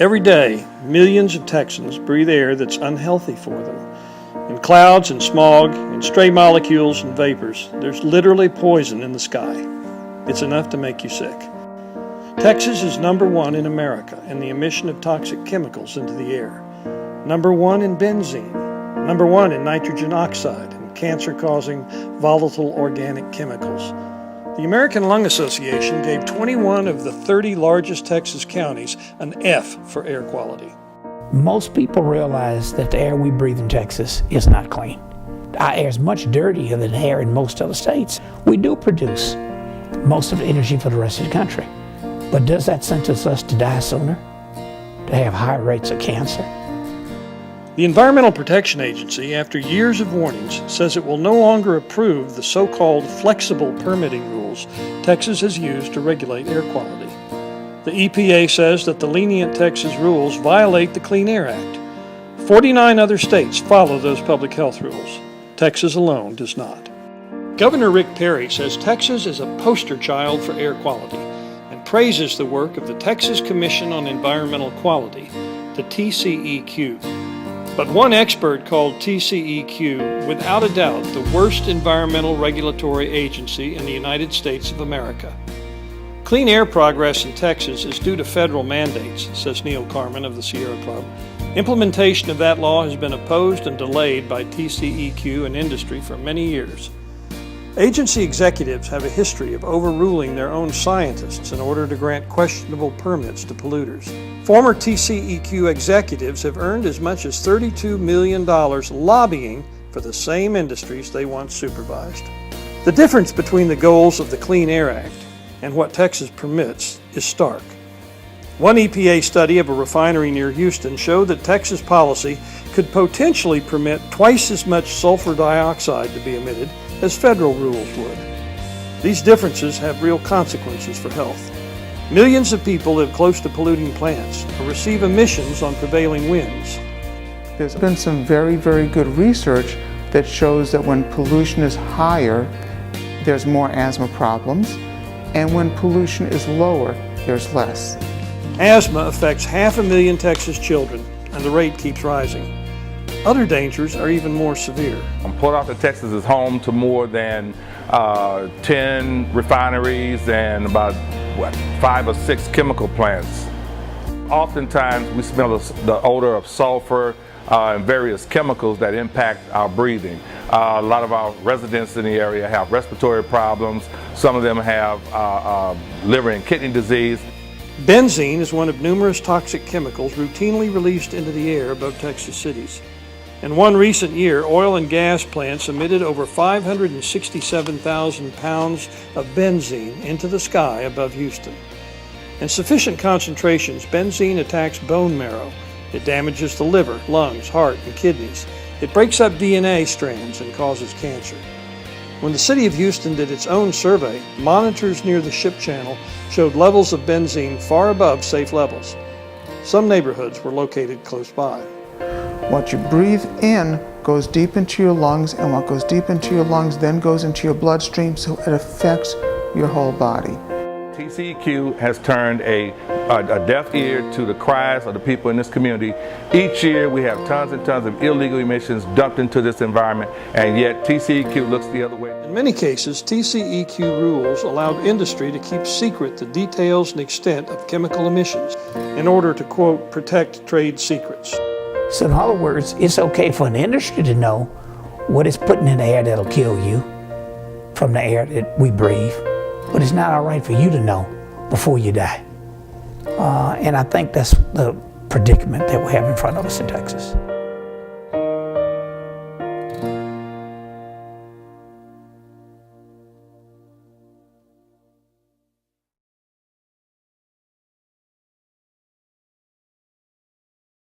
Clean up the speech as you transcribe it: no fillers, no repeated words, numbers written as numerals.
Every day, millions of Texans breathe air that's unhealthy for them. In clouds and smog, in stray molecules and vapors, there's literally poison in the sky. It's enough to make you sick. Texas is number one in America in the emission of toxic chemicals into the air. Number one in benzene. Number one in nitrogen oxide and cancer-causing volatile organic chemicals. The American Lung Association gave 21 of the 30 largest Texas counties an F for air quality. Most people realize that the air we breathe in Texas is not clean. Our air is much dirtier than air in most other states. We do produce most of the energy for the rest of the country. But does that sentence us to die sooner? To have higher rates of cancer? The Environmental Protection Agency, after years of warnings, says it will no longer approve the so-called flexible permitting rules Texas has used to regulate air quality. The EPA says that the lenient Texas rules violate the Clean Air Act. 49 other states follow those public health rules. Texas alone does not. Governor Rick Perry says Texas is a poster child for air quality and praises the work of the Texas Commission on Environmental Quality, the TCEQ. But one expert called TCEQ, without a doubt, the worst environmental regulatory agency in the United States of America. Clean air progress in Texas is due to federal mandates, says Neil Carman of the Sierra Club. Implementation of that law has been opposed and delayed by TCEQ and industry for many years. Agency executives have a history of overruling their own scientists in order to grant questionable permits to polluters. Former TCEQ executives have earned as much as $32 million lobbying for the same industries they once supervised. The difference between the goals of the Clean Air Act and what Texas permits is stark. One EPA study of a refinery near Houston showed that Texas policy could potentially permit twice as much sulfur dioxide to be emitted as federal rules would. These differences have real consequences for health. Millions of people live close to polluting plants or receive emissions on prevailing winds. There's been some very, very good research that shows that when pollution is higher, there's more asthma problems, and when pollution is lower, there's less. Asthma affects 500,000 Texas children, and the rate keeps rising. Other dangers are even more severe. Port Arthur, Texas is home to more than 10 refineries and about 5 or 6 chemical plants. Oftentimes we smell the odor of sulfur and various chemicals that impact our breathing. A lot of our residents in the area have respiratory problems. Some of them have liver and kidney disease. Benzene is one of numerous toxic chemicals routinely released into the air above Texas cities. In one recent year, oil and gas plants emitted over 567,000 pounds of benzene into the sky above Houston. In sufficient concentrations, benzene attacks bone marrow. It damages the liver, lungs, heart, and kidneys. It breaks up DNA strands and causes cancer. When the city of Houston did its own survey, monitors near the ship channel showed levels of benzene far above safe levels. Some neighborhoods were located close by. What you breathe in goes deep into your lungs, and what goes deep into your lungs then goes into your bloodstream, so it affects your whole body. TCEQ has turned a deaf ear to the cries of the people in this community. Each year we have tons and tons of illegal emissions dumped into this environment, and yet TCEQ looks the other way. In many cases, TCEQ rules allowed industry to keep secret the details and extent of chemical emissions in order to, quote, protect trade secrets. So in other words, it's okay for an industry to know what it's putting in the air that'll kill you from the air that we breathe, but it's not all right for you to know before you die. And I think that's the predicament that we have in front of us in Texas.